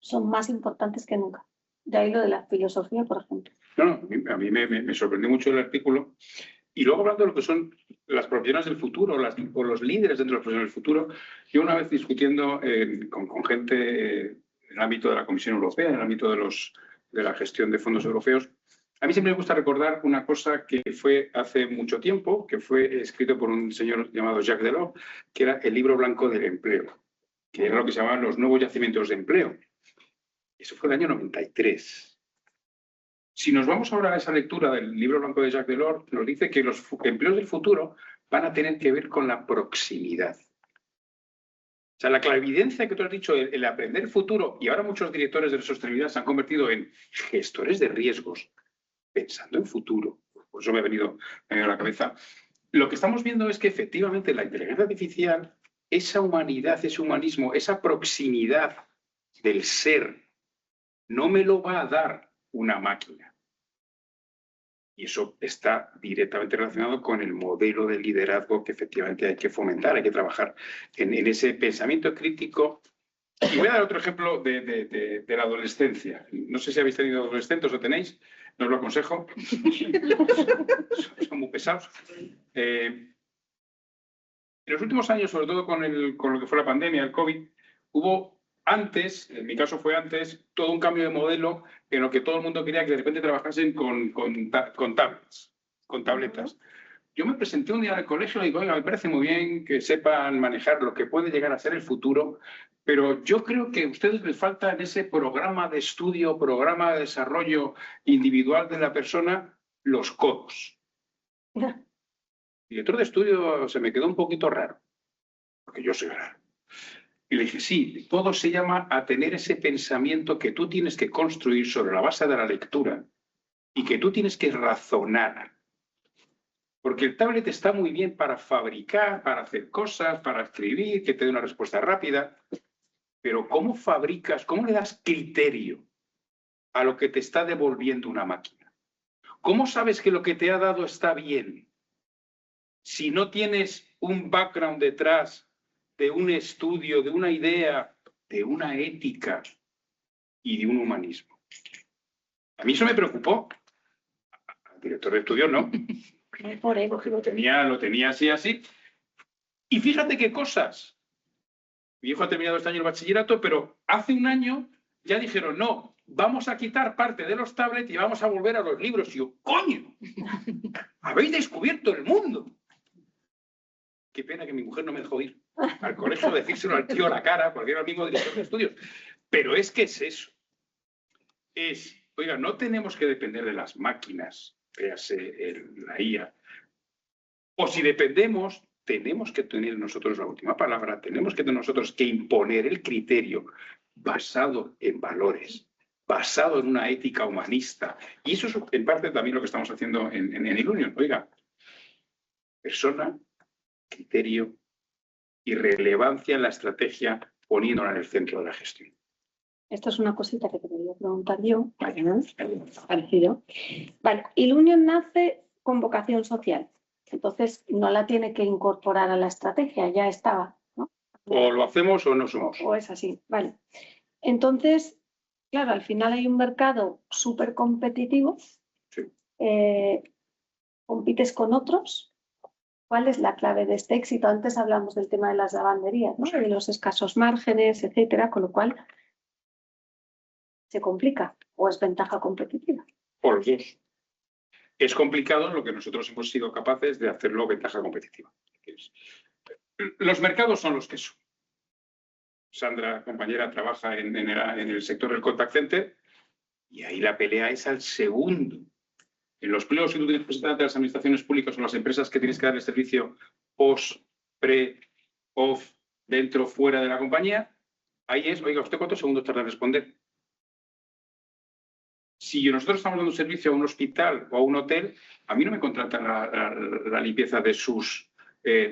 Speaker 1: son más importantes que nunca. De ahí lo de la filosofía, por ejemplo.
Speaker 2: No, a mí me sorprendió mucho el artículo. Y luego hablando de lo que son las profesiones del futuro o los líderes dentro de las profesiones del futuro, yo una vez discutiendo con gente en el ámbito de la Comisión Europea, en el ámbito de la gestión de fondos europeos, a mí siempre me gusta recordar una cosa que fue hace mucho tiempo, que fue escrito por un señor llamado Jacques Delors, que era el libro blanco del empleo, que era lo que se llamaban los nuevos yacimientos de empleo. Eso fue el año 93. Si nos vamos ahora a esa lectura del libro blanco de Jacques Delors, nos dice que los empleos del futuro van a tener que ver con la proximidad. O sea, la clarividencia que tú has dicho, el aprender el futuro, y ahora muchos directores de sostenibilidad se han convertido en gestores de riesgos, pensando en futuro. Por eso me ha venido a la cabeza. Lo que estamos viendo es que efectivamente la inteligencia artificial, esa humanidad, ese humanismo, esa proximidad del ser, no me lo va a dar una máquina. Y eso está directamente relacionado con el modelo de liderazgo que efectivamente hay que fomentar, hay que trabajar en ese pensamiento crítico. Y voy a dar otro ejemplo de la adolescencia. No sé si habéis tenido adolescentes o tenéis, no os lo aconsejo. Son muy pesados. En los últimos años, sobre todo con lo que fue la pandemia, el COVID, hubo antes, en mi caso fue antes, todo un cambio de modelo en lo que todo el mundo quería que de repente trabajasen con tablets, con tabletas. Yo me presenté un día al colegio y digo, oiga, me parece muy bien que sepan manejar lo que puede llegar a ser el futuro, pero yo creo que a ustedes les falta en ese programa de estudio, programa de desarrollo individual de la persona, los codos. El director de estudio se me quedó un poquito raro, porque yo soy raro. Y le dije, sí, todo se llama a tener ese pensamiento que tú tienes que construir sobre la base de la lectura y que tú tienes que razonar. Porque el tablet está muy bien para fabricar, para hacer cosas, para escribir, que te dé una respuesta rápida, pero ¿cómo fabricas, cómo le das criterio a lo que te está devolviendo una máquina? ¿Cómo sabes que lo que te ha dado está bien si no tienes un background detrás de un estudio, de una idea, de una ética y de un humanismo? A mí eso me preocupó. Al director de estudio no. Porque lo tenía así. Y fíjate qué cosas. Mi hijo ha terminado este año el bachillerato, pero hace un año ya dijeron, no, vamos a quitar parte de los tablets y vamos a volver a los libros. Y yo, ¡coño! Habéis descubierto el mundo. Qué pena que mi mujer no me dejó ir al colegio a decírselo al tío a la cara, porque era el mismo director de estudios. Pero es que es eso. Es oiga, no tenemos que depender de las máquinas, véase la IA. O si dependemos, tenemos que tener nosotros la última palabra, tenemos que tener nosotros que imponer el criterio basado en valores, basado en una ética humanista. Y eso es en parte también lo que estamos haciendo en Ilunion. Oiga, persona, criterio y relevancia en la estrategia poniéndola en el centro de la gestión.
Speaker 1: Esto es una cosita que te quería preguntar yo. Parecido. Vale, Ilunion nace con vocación social. Entonces no la tiene que incorporar a la estrategia, ya estaba, ¿no?
Speaker 2: O lo hacemos o no somos.
Speaker 1: O es así, vale. Entonces, claro, al final hay un mercado súper competitivo.
Speaker 2: Sí.
Speaker 1: Compites con otros. ¿Cuál es la clave de este éxito? Antes hablamos del tema de las lavanderías, ¿no? De los escasos márgenes, etcétera, con lo cual se complica o es ventaja competitiva.
Speaker 2: Por los dos. Es complicado lo que nosotros hemos sido capaces de hacerlo ventaja competitiva. Los mercados son los que son. Sandra, compañera, trabaja en el sector del contact center y ahí la pelea es al segundo. En los pliegos que tú tienes que presentar ante las administraciones públicas o las empresas que tienes que dar el servicio post, pre, off, dentro, fuera de la compañía, ahí es, oiga, ¿usted cuántos segundos tarda en responder? Si nosotros estamos dando servicio a un hospital o a un hotel, a mí no me contratan la limpieza de sus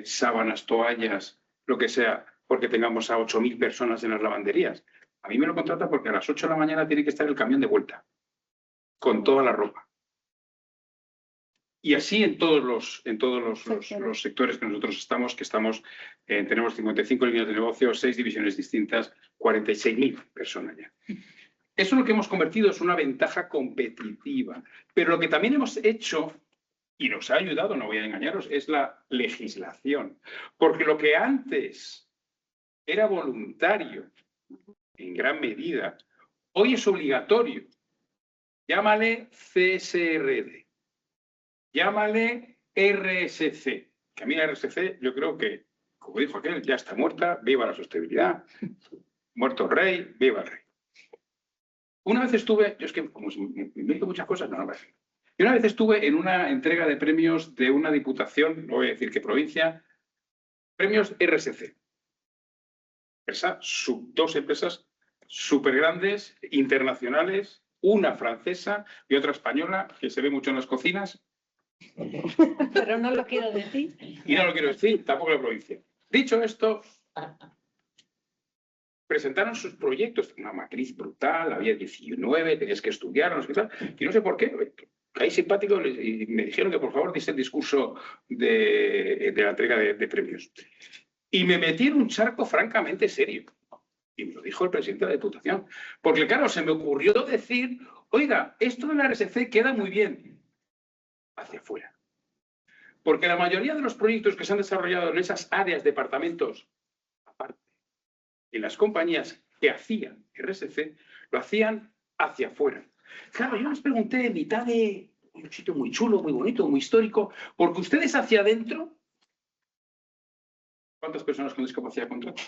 Speaker 2: sábanas, toallas, lo que sea, porque tengamos a 8.000 personas en las lavanderías. A mí me lo contratan porque a las 8 de la mañana tiene que estar el camión de vuelta, con toda la ropa. Y así en todos los sectores que nosotros estamos, tenemos 55 líneas de negocio, 6 divisiones distintas, 46.000 personas ya. Eso es lo que hemos convertido, es una ventaja competitiva. Pero lo que también hemos hecho, y nos ha ayudado, no voy a engañaros, es la legislación. Porque lo que antes era voluntario, en gran medida, hoy es obligatorio. Llámale CSRD, llámale RSC. Que a mí la RSC, yo creo que, como dijo aquel, ya está muerta, viva la sostenibilidad. Muerto el rey, viva el rey. Una vez estuve, yo es que como me invento muchas cosas, no. Y una vez estuve en una entrega de premios de una diputación, no voy a decir qué provincia, premios RSC. Dos empresas súper grandes, internacionales, una francesa y otra española, que se ve mucho en las cocinas.
Speaker 1: Pero no lo quiero decir.
Speaker 2: Y no lo quiero decir, tampoco la provincia. Dicho esto, presentaron sus proyectos, una matriz brutal, había 19, tenías que estudiarlos y tal, y no sé por qué, caí simpático y me dijeron que por favor diese el discurso de la entrega de premios. Y me metí en un charco francamente serio. Y me lo dijo el presidente de la Diputación. Porque claro, se me ocurrió decir, oiga, esto de la RSC queda muy bien hacia afuera. Porque la mayoría de los proyectos que se han desarrollado en esas áreas, departamentos, aparte, en las compañías que hacían RSC, lo hacían hacia afuera. Claro, yo les pregunté en mitad de un sitio muy chulo, muy bonito, muy histórico, porque ustedes hacia adentro, ¿cuántas personas con discapacidad contratan?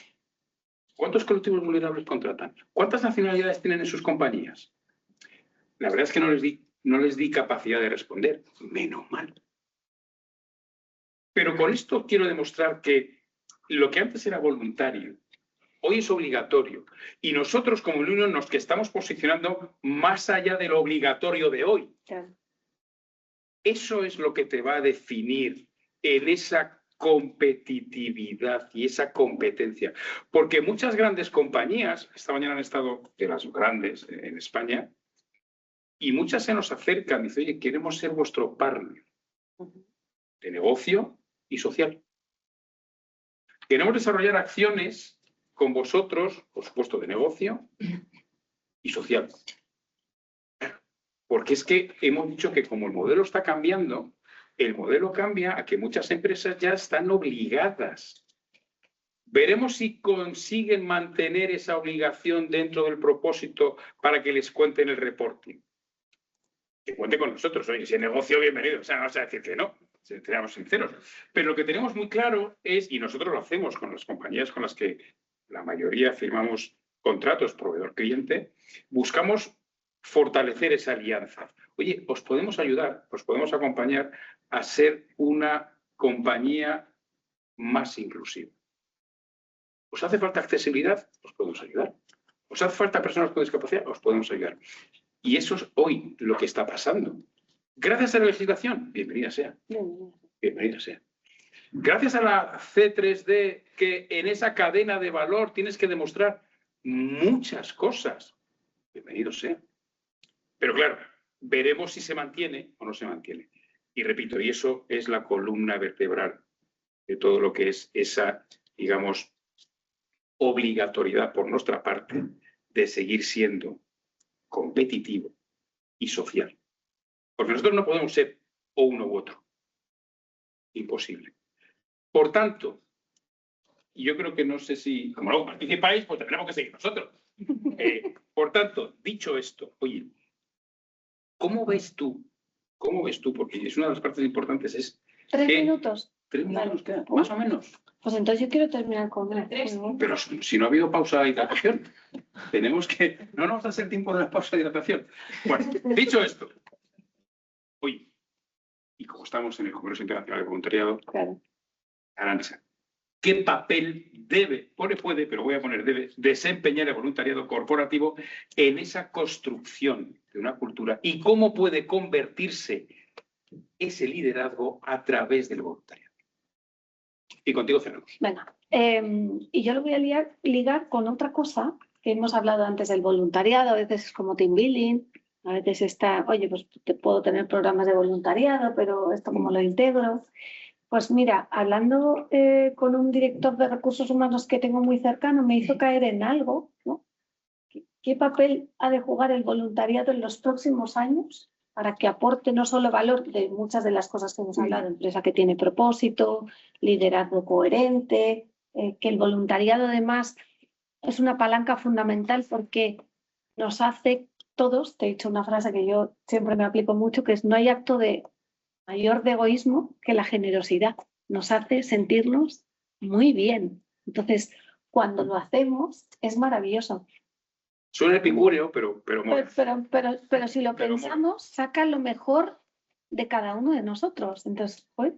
Speaker 2: ¿Cuántos colectivos vulnerables contratan? ¿Cuántas nacionalidades tienen en sus compañías? La verdad es que no les di capacidad de responder. Menos mal. Pero con esto quiero demostrar que lo que antes era voluntario, hoy es obligatorio. Y nosotros como Ilunion nos que estamos posicionando más allá de lo obligatorio de hoy.
Speaker 1: Claro.
Speaker 2: Eso es lo que te va a definir en esa competitividad y esa competencia. Porque muchas grandes compañías, esta mañana han estado de las grandes en España, y muchas se nos acercan y dicen, oye, queremos ser vuestro partner de negocio y social. Queremos desarrollar acciones con vosotros, por supuesto, de negocio y social. Porque es que hemos dicho que como el modelo está cambiando, el modelo cambia a que muchas empresas ya están obligadas. Veremos si consiguen mantener esa obligación dentro del propósito para que les cuenten el reporting. Que cuente con nosotros. Oye, si es negocio, bienvenido. O sea, no vamos a decir que no, seamos sinceros. Pero lo que tenemos muy claro es, y nosotros lo hacemos con las compañías con las que la mayoría firmamos contratos proveedor-cliente, buscamos fortalecer esa alianza. Oye, os podemos ayudar, os podemos acompañar a ser una compañía más inclusiva. ¿Os hace falta accesibilidad? Os podemos ayudar. ¿Os hace falta personas con discapacidad? Os podemos ayudar. Y eso es hoy lo que está pasando. Gracias a la legislación, bienvenida sea. Bienvenida sea. Gracias a la C3D, que en esa cadena de valor tienes que demostrar muchas cosas. Bienvenido sea. Pero claro, veremos si se mantiene o no se mantiene. Y repito, y eso es la columna vertebral de todo lo que es esa, digamos, obligatoriedad por nuestra parte de seguir siendo competitivo y social. Porque nosotros no podemos ser o uno u otro. Imposible. Por tanto, yo creo que no sé si, como luego participáis, pues tendremos que seguir nosotros. Por tanto, dicho esto, oye, ¿cómo ves tú? Porque es una de las partes importantes, es...
Speaker 1: 3 minutos.
Speaker 2: 3 minutos, vale. Más o menos.
Speaker 1: Pues entonces yo quiero terminar con 3.
Speaker 2: Pero si no ha habido pausa de hidratación, tenemos que... No nos das el tiempo de la pausa de hidratación. Bueno, dicho esto, oye, y como estamos en el Congreso Internacional de Voluntariado,
Speaker 1: claro.
Speaker 2: Arantxa, ¿qué papel puede, pero voy a poner debe, desempeñar el voluntariado corporativo en esa construcción de una cultura y cómo puede convertirse ese liderazgo a través del voluntariado? Y contigo cerramos.
Speaker 1: Venga, y yo lo voy a ligar con otra cosa que hemos hablado antes del voluntariado. A veces es como team building, a veces está, oye, pues te puedo tener programas de voluntariado, pero esto cómo lo integro. Pues mira, hablando con un director de recursos humanos que tengo muy cercano, me hizo caer en algo, ¿no? ¿Qué papel ha de jugar el voluntariado en los próximos años para que aporte no solo valor de muchas de las cosas que hemos hablado, empresa que tiene propósito, liderazgo coherente, que el voluntariado además es una palanca fundamental porque nos hace todos, te he dicho una frase que yo siempre me aplico mucho, que es no hay acto de mayor de egoísmo que la generosidad. Nos hace sentirnos muy bien. Entonces, cuando lo hacemos, es maravilloso.
Speaker 2: Suena epicúreo, pero
Speaker 1: si lo pensamos, saca lo mejor de cada uno de nosotros. Entonces, pues,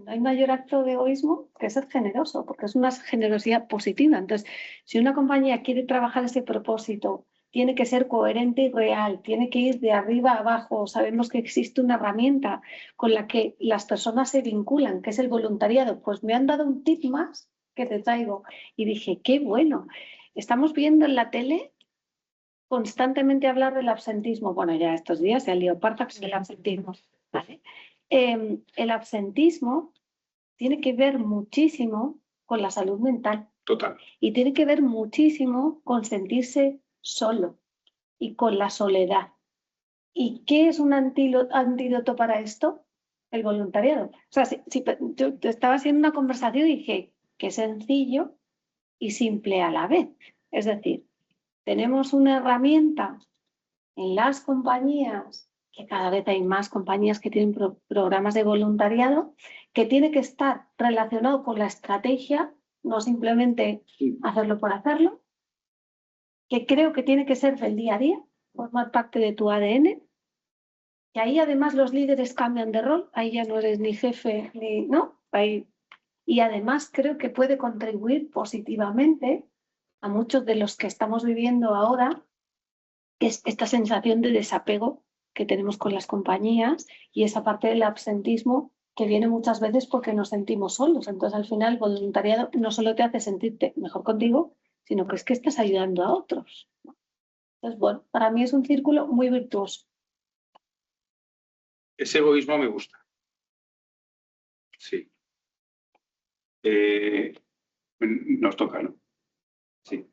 Speaker 1: no hay mayor acto de egoísmo que ser generoso, porque es una generosidad positiva. Entonces, si una compañía quiere trabajar ese propósito, tiene que ser coherente y real, tiene que ir de arriba a abajo. Sabemos que existe una herramienta con la que las personas se vinculan, que es el voluntariado. Pues me han dado un tip más que te traigo. Y dije, qué bueno. Estamos viendo en la tele constantemente hablar del absentismo. Bueno, ya estos días se ha liado parda con el absentismo. ¿Vale? El absentismo tiene que ver muchísimo con la salud mental.
Speaker 2: Total.
Speaker 1: Y tiene que ver muchísimo con sentirse solo y con la soledad. ¿Y qué es un antídoto para esto? El voluntariado. O sea, yo estaba haciendo una conversación y dije, qué sencillo y simple a la vez. Es decir, tenemos una herramienta en las compañías, que cada vez hay más compañías que tienen programas de voluntariado, que tiene que estar relacionado con la estrategia, no simplemente hacerlo por hacerlo, que creo que tiene que ser del día a día, formar parte de tu ADN, que ahí además los líderes cambian de rol, ahí ya no eres ni jefe, ni, ¿no? Ahí, y además creo que puede contribuir positivamente a muchos de los que estamos viviendo ahora, que es esta sensación de desapego que tenemos con las compañías y esa parte del absentismo que viene muchas veces porque nos sentimos solos. Entonces, al final, el voluntariado no solo te hace sentirte mejor contigo, sino que es que estás ayudando a otros. Entonces, bueno, para mí es un círculo muy virtuoso.
Speaker 2: Ese egoísmo me gusta. Sí. Nos toca, ¿no? Sí.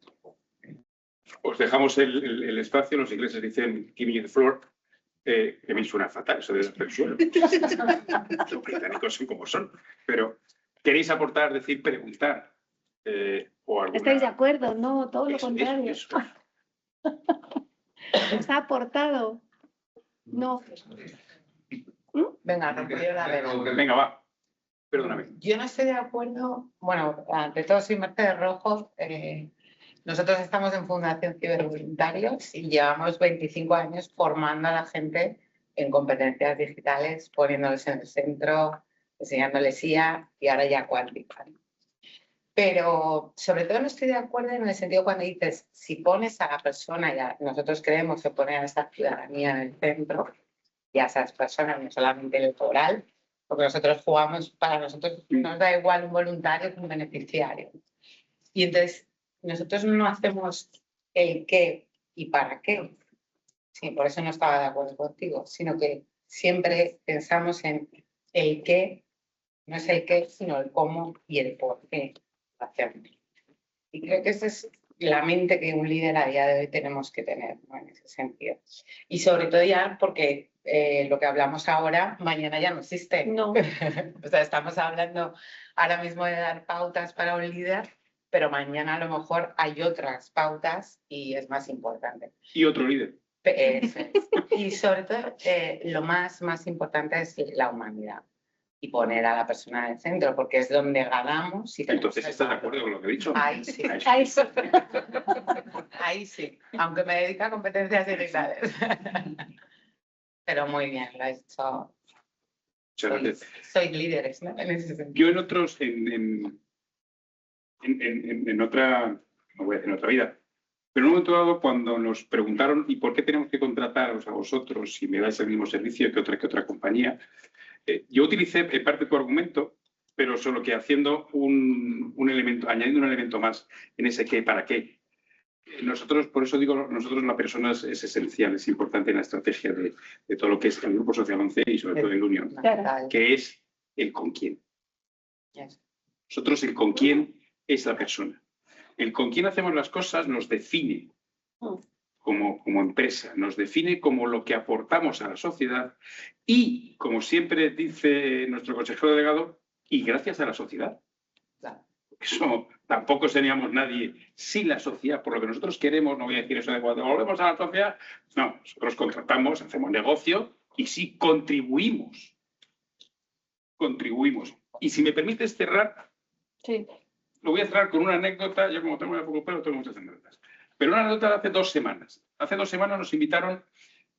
Speaker 2: Os dejamos el espacio, los ingleses dicen give me the floor, que me suena fatal, eso de el suelo. Los británicos son como son, pero ¿queréis aportar, decir, preguntar? O alguna...
Speaker 1: ¿Estáis de acuerdo? No, todo lo contrario.
Speaker 2: Eso.
Speaker 1: ¿Os ha aportado? No.
Speaker 3: Venga, rompió la vela.
Speaker 2: Venga, va. Perdóname.
Speaker 3: Yo no estoy de acuerdo, bueno, ante todo soy Mercedes Rojo, Nosotros estamos en Fundación Cibervoluntarios y llevamos 25 años formando a la gente en competencias digitales, poniéndoles en el centro, enseñándoles IA y ahora ya cuántica. Pero sobre todo no estoy de acuerdo en el sentido cuando dices, si pones a la persona, ya nosotros creemos que poner a esta ciudadanía en el centro y a esas personas, no solamente electoral, porque nosotros jugamos, para nosotros nos da igual un voluntario que un beneficiario. Y entonces nosotros no hacemos el qué y para qué. Sí, por eso no estaba de acuerdo contigo, sino que siempre pensamos en el qué, no es el qué, sino el cómo y el por qué hacemos. Y creo que esa es la mente que un líder a día de hoy tenemos que tener, ¿no? En ese sentido. Y sobre todo ya porque lo que hablamos ahora, mañana ya no existe.
Speaker 1: No.
Speaker 3: O sea, estamos hablando ahora mismo de dar pautas para un líder, pero mañana a lo mejor hay otras pautas y es más importante.
Speaker 2: Y otro líder.
Speaker 3: Eso es. Y sobre todo, lo más importante es la humanidad y poner a la persona en el centro, porque es donde ganamos.
Speaker 2: Entonces, ¿estás de acuerdo con lo que he dicho?
Speaker 3: Ahí sí.
Speaker 1: Ahí sí.
Speaker 3: Ahí sí, aunque me dedica a competencias digitales. Pero muy bien, lo he hecho.
Speaker 2: Muchas gracias.
Speaker 3: Sois líderes, ¿no? En ese sentido.
Speaker 2: Yo en otros, en otra, no voy a decir en otra vida, pero en un momento dado cuando nos preguntaron ¿y por qué tenemos que contrataros a vosotros si me dais el mismo servicio que otra compañía? Yo utilicé parte de tu argumento, pero solo que haciendo un elemento, añadiendo un elemento más en ese qué, para qué. Nosotros, por eso digo, nosotros la persona es esencial, es importante en la estrategia de todo lo que es el Grupo Social 11 y sobre todo el Unión, que es el con quién. Nosotros el con quién es la persona. El con quién hacemos las cosas nos define como empresa, nos define como lo que aportamos a la sociedad y, como siempre dice nuestro consejero delegado, y gracias a la sociedad. Eso tampoco seríamos nadie sin la sociedad, por lo que nosotros queremos, no voy a decir eso de cuando volvemos a la sociedad, no, nosotros contratamos, hacemos negocio y sí contribuimos. Y si me permites cerrar,
Speaker 1: Sí.
Speaker 2: lo voy a cerrar con una anécdota, yo como tengo muy poco pelo, tengo muchas anécdotas. Pero una anécdota de hace 2 semanas. Hace 2 semanas nos invitaron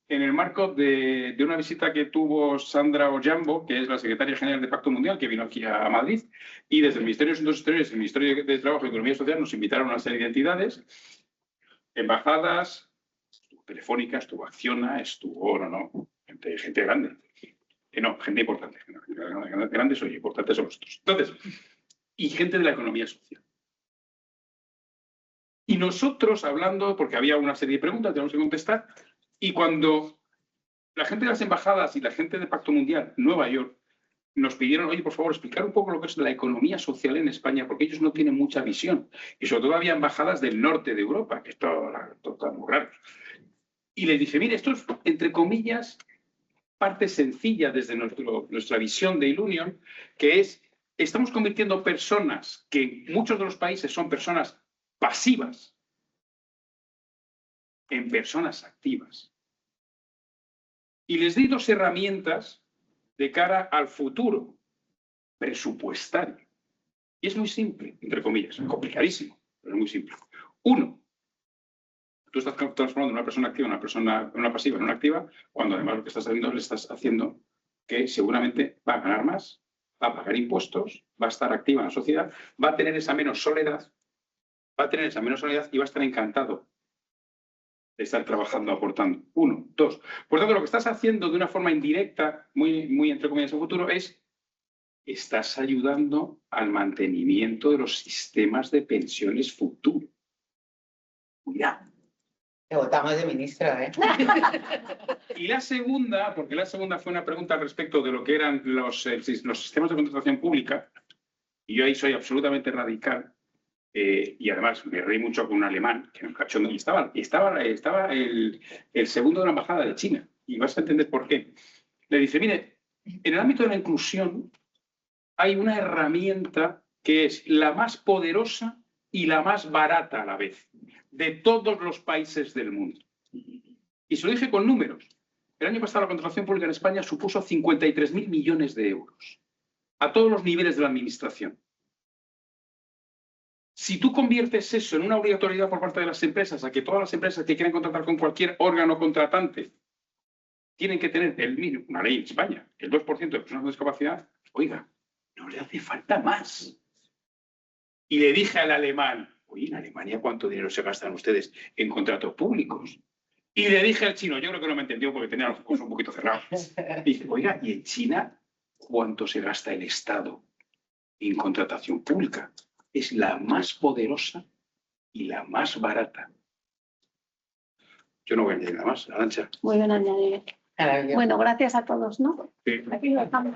Speaker 2: en el marco de una visita que tuvo Sandra Ollambo, que es la secretaria general de Pacto Mundial, que vino aquí a Madrid, y desde el Ministerio de Asuntos Exteriores y el Ministerio de Trabajo y Economía Social nos invitaron a una serie de entidades, embajadas, estuvo Telefónica, estuvo Acciona, estuvo, gente grande. Gente importante. Grandes o importantes son nosotros. Entonces, y gente de la economía social. Y nosotros hablando, porque había una serie de preguntas, tenemos que contestar, y cuando la gente de las embajadas y la gente de Pacto Mundial, Nueva York, nos pidieron, oye, por favor, explicar un poco lo que es la economía social en España, porque ellos no tienen mucha visión. Y sobre todo había embajadas del norte de Europa, que esto está muy raro. Y les dije, mire, esto es, entre comillas, parte sencilla desde nuestra visión de Ilunion, que es, estamos convirtiendo personas que en muchos de los países son personas pasivas en personas activas. Y les di 2 herramientas de cara al futuro presupuestario. Y es muy simple, entre comillas, complicadísimo, pero es muy simple. 1, tú estás transformando una persona activa una pasiva en una activa, cuando además lo que estás haciendo le estás haciendo que seguramente va a ganar más, va a pagar impuestos, va a estar activa en la sociedad, va a tener esa menos soledad, y va a estar encantado de estar trabajando, aportando. 1, 2. Por tanto, lo que estás haciendo de una forma indirecta, muy entre comillas en futuro, es estás ayudando al mantenimiento de los sistemas de pensiones futuro. Cuidado.
Speaker 3: Te votamos de ministro, ¿eh?
Speaker 2: Y la segunda, porque la segunda fue una pregunta al respecto de lo que eran los sistemas de contratación pública, y yo ahí soy absolutamente radical, y además me reí mucho con un alemán, que era un cachondo, y estaba el segundo de la embajada de China, y vas a entender por qué. Le dice, mire, en el ámbito de la inclusión hay una herramienta que es la más poderosa y la más barata a la vez, de todos los países del mundo. Y se lo dije con números. El año pasado la contratación pública en España supuso 53.000 millones de euros, a todos los niveles de la administración. Si tú conviertes eso en una obligatoriedad por parte de las empresas, a que todas las empresas que quieran contratar con cualquier órgano contratante tienen que tener el mínimo, una ley en España, el 2% de personas con discapacidad, oiga, no le hace falta más. Y le dije al alemán, oye, en Alemania, ¿cuánto dinero se gastan ustedes en contratos públicos? Y le dije al chino, yo creo que no me entendió porque tenía los ojos un poquito cerrados. Dije, oiga, ¿y en China cuánto se gasta el Estado en contratación pública? Es la más poderosa y la más barata. Yo no voy a añadir nada más, Arantxa.
Speaker 1: Muy bien añadido.
Speaker 3: Maravilloso.
Speaker 1: Bueno, gracias a todos, ¿no?
Speaker 2: Sí.
Speaker 1: Aquí lo dejamos.